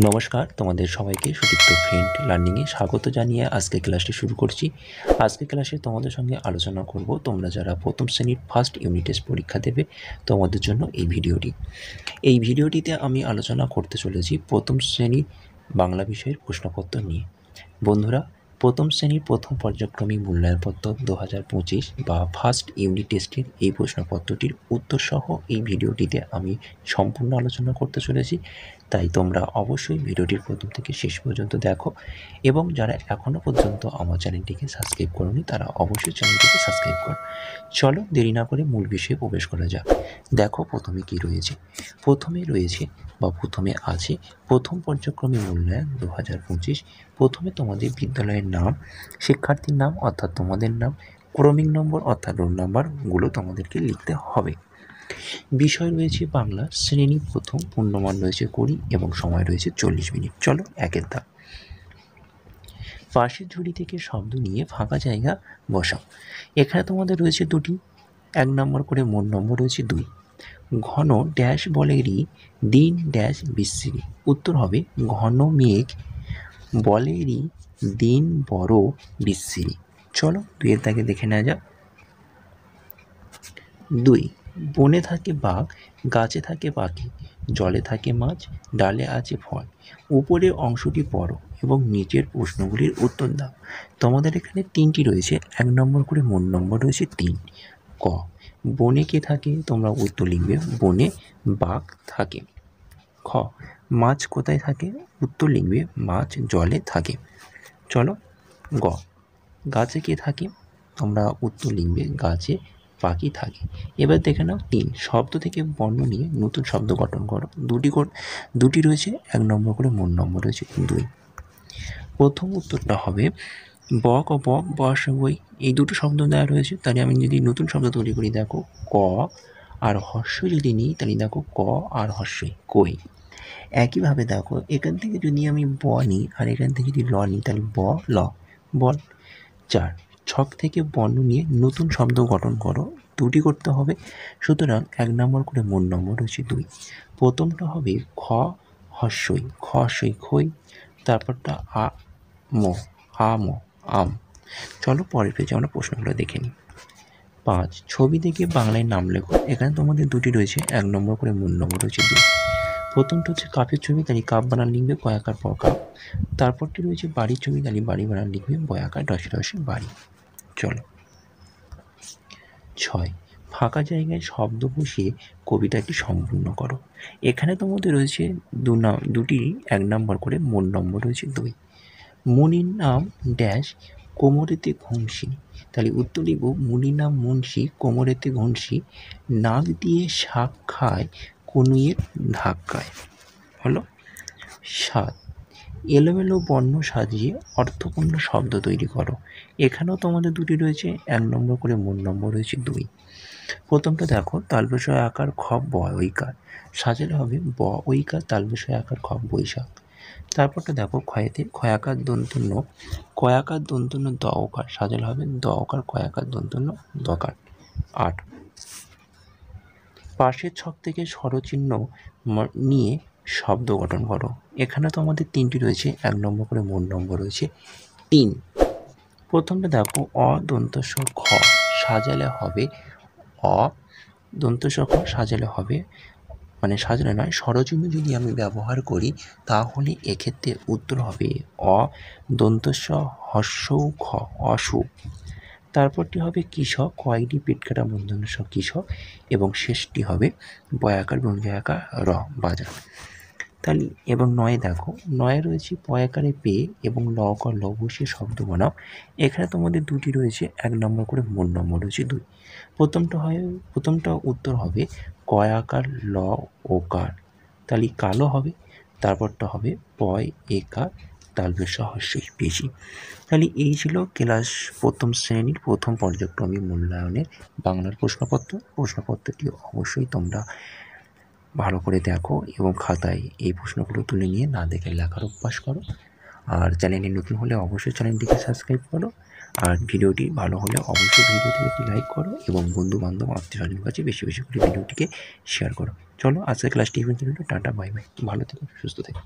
নমস্কার, তোমাদের সবাইকে সুদীপ্ত ফ্রেন্ড লার্নিংয়ে স্বাগত জানিয়ে আজকে ক্লাসটি শুরু করছি। আজকে ক্লাসে তোমাদের সঙ্গে আলোচনা করব তোমরা যারা প্রথম শ্রেণীর ফার্স্ট ইউনিট টেস্ট পরীক্ষা দেবে তোমাদের জন্য এই ভিডিওটিতে আমি আলোচনা করতে চলেছি প্রথম শ্রেণীর বাংলা বিষয়ের প্রশ্নপত্র নিয়ে। বন্ধুরা, প্রথম শ্রেণীর প্রথম পর্যায়ক্রমিক মূল্যায়নপত্র 2025 বা ফার্স্ট ইউনিট টেস্টের এই প্রশ্নপত্রটির উত্তর সহ এই ভিডিওটিতে আমি সম্পূর্ণ আলোচনা করতে চলেছি। তাই তোমরা অবশ্যই ভিডিওটির প্রথম থেকে শেষ পর্যন্ত দেখো এবং যারা এখনও পর্যন্ত আমার চ্যানেলটিকে সাবস্ক্রাইব করোনি তারা অবশ্যই চ্যানেলটিকে সাবস্ক্রাইব করো। চলো দেরি না করে মূল বিষয়ে প্রবেশ করা যাক। দেখো প্রথমে কি রয়েছে। প্রথমে আছে প্রথম পর্যায়ক্রমিক মূল্যায়ন 2025। প্রথমে তোমাদের বিদ্যালয়ের নাম, শিক্ষার্থীর নাম অর্থাৎ তোমাদের নাম, ক্রমিক নম্বর অর্থাৎ রোল নাম্বারগুলো তোমাদেরকে লিখতে হবে। বিষয় রয়েছে বাংলা, শ্রেণী প্রথম, পূর্ণমান রয়েছে 20 এবং সময় রয়েছে 40 মিনিট। চলো একের ধাপ। পাশের ঝুড়ি থেকে শব্দ নিয়ে ফাঁকা জায়গা বসাও। এখানে তোমাদের রয়েছে দুটি, 1 নম্বর করে মোট নম্বর রয়েছে 2। ঘন ড্যাশ বলেরই দিন ড্যাশ বিশ্রী। উত্তর হবে ঘন মেঘ বলেরই দিন বড় বিশ্রী। চলো 2 এর দাগে দেখে নেওয়া যাক। 2, বনে থাকে বাঘ, গাছে থাকে পাখি, জলে থাকে মাছ, ডালে আছে ফল। উপরের অংশটি পড়ো এবং নিচের প্রশ্নগুলির উত্তর দাও। তোমাদের এখানে 3টি রয়েছে, 1 নম্বর করে মোট নম্বর রয়েছে 3। ক, বনে কে থাকে? তোমরা উত্তর লিখবে বনে বাঘ থাকে। খ, মাছ কোথায় থাকে? উত্তর লিখবে মাছ জলে থাকে। চলো গ, গাছে কে থাকে? তোমরা উত্তর লিখবে গাছে পাখি থাকে। এবার দেখে নাও 3, শব্দ থেকে বর্ণ নিয়ে নতুন শব্দ গঠন করো। দুটি রয়েছে, 1 নম্বর করে মোট নম্বর রয়েছে 2। প্রথম উত্তরটা হবে বক ও বক বস বই, এই দুটো শব্দ দেওয়া রয়েছে। তাহলে আমি যদি নতুন শব্দ তৈরি করি, দেখো ক আর হর্ষ যদি নিই তাহলে দেখো ক আর হর্ষই কই। একইভাবে দেখো এখান থেকে যদি আমি ব নিই আর এখান থেকে যদি ল নিই তাহলে ব ল বল। 4, ছক থেকে বর্ণ নিয়ে নতুন শব্দ গঠন করো। দুটি করতে হবে, সুতরাং 1 নম্বর করে মোট নম্বর রয়েছে 2। প্রথমটা হবে খ হর্ষই, খ হর্ষই খই। তারপরটা আম আম। চলো পরের পেজে আমরা প্রশ্নগুলো দেখে নিই। 5, ছবি দেখে বাংলায় নাম লেখো। এখানে তোমাদের দুটি রয়েছে, 1 নম্বর করে মোট নম্বর রয়েছে 2। প্রথমটা হচ্ছে কাপের ছবি, তাহলে কাপ বানান লিখবে ক আকার প কাপ। তারপরটি রয়েছে বাড়ির ছবি, তাহলে বাড়ি বানান লিখবে ব আকার ডসে ডসে বাড়ি। চলো 6, ফাঁকা জায়গায় শব্দ বসিয়ে কবিতাটি সম্পূর্ণ করো। এখানে তোমাদের রয়েছে দুটি, 1 নম্বর করে মোট নম্বর রয়েছে 2। মুনির নাম ড্যাশ কোমরেতে ঘুমসি, তাহলে উত্তর লিখব মুনির নাম মুন্সি কোমরেতে ঘুমসি, নাক দিয়ে শাক খায় কনুইয়ের ধাক্কায়। হলো 7, এলোমেলো বর্ণ সাজিয়ে অর্থপূর্ণ শব্দ তৈরি করো। এখানেও তোমাদের দুটি রয়েছে, 1 নম্বর করে মোট নম্বর রয়েছে 2। প্রথমটা দেখো তালবস্যয় আকার খ ব ঐকার, সাজালে হবে ব ঐকার তালবস্যয় আকার খ বৈশাখ। তারপরটা দেখো ক্ষয়েতে ক্ষয়াকার দন্তন্য কয়াকার দন্তন্য দ ওকার, সাজালে হবে দ ওকার কয়াকার দন্তন্য দকার। 8, পাশের ছক থেকে স্বরচিহ্ন নিয়ে শব্দ গঠন করো। এখানে তো আমাদের 3টি রয়েছে, 1 নম্বর করে মোট নম্বর রয়েছে 3। প্রথমটা দেখো অ দন্তস্ব খ, সাজালে হবে অ দন্তস্ব খ, সাজালে হবে মানে সাজালে নয়, স্বরচিহ্ন যদি আমি ব্যবহার করি তাহলে এক্ষেত্রে উত্তর হবে অ দন্তস্ব হর্ষৌ খ অসুখ। তারপরটি হবে কৃষক, কয়টি পেটকাটা মূর্ধন্য ষ কৃষক, এবং শেষটি হবে বয়াকার বঙ্গয়াকার র বাজার। তাহলে এবং 9 দেখো 9 রয়েছে পয়াকারে পে এবং লকার ল বসিয়ে শব্দ বানাও। এখানে তোমাদের দুটি রয়েছে, 1 নম্বর করে মোট নম্বর রয়েছে 2। প্রথমটা উত্তর হবে কয়াকার ল ওকার, তাহলে কালো হবে। তারপরটা হবে পয় একার তালবেশ হর্ষই বেশি। তাহলে এই ছিল ক্লাস প্রথম শ্রেণীর প্রথম পর্যায়ক্রমিক মূল্যায়নের বাংলার প্রশ্নপত্রটি অবশ্যই তোমরা ভালো করে দেখো এবং খাতায় এই প্রশ্নগুলো তুলে নিয়ে না দেখে লেখার অভ্যাস করো। আর চ্যানেলে নতুন হলে অবশ্যই চ্যানেলটিকে সাবস্ক্রাইব করো। আর ভিডিওটি ভালো হলে অবশ্যই ভিডিওটিকে একটি লাইক করো এবং বন্ধু বান্ধব আত্মীয়স্বজনের কাছে বেশি বেশি করে ভিডিওটিকে শেয়ার করো। চলো আজকের ক্লাসটি টাটা বাই বাই, ভালো থেকো সুস্থ থেকো।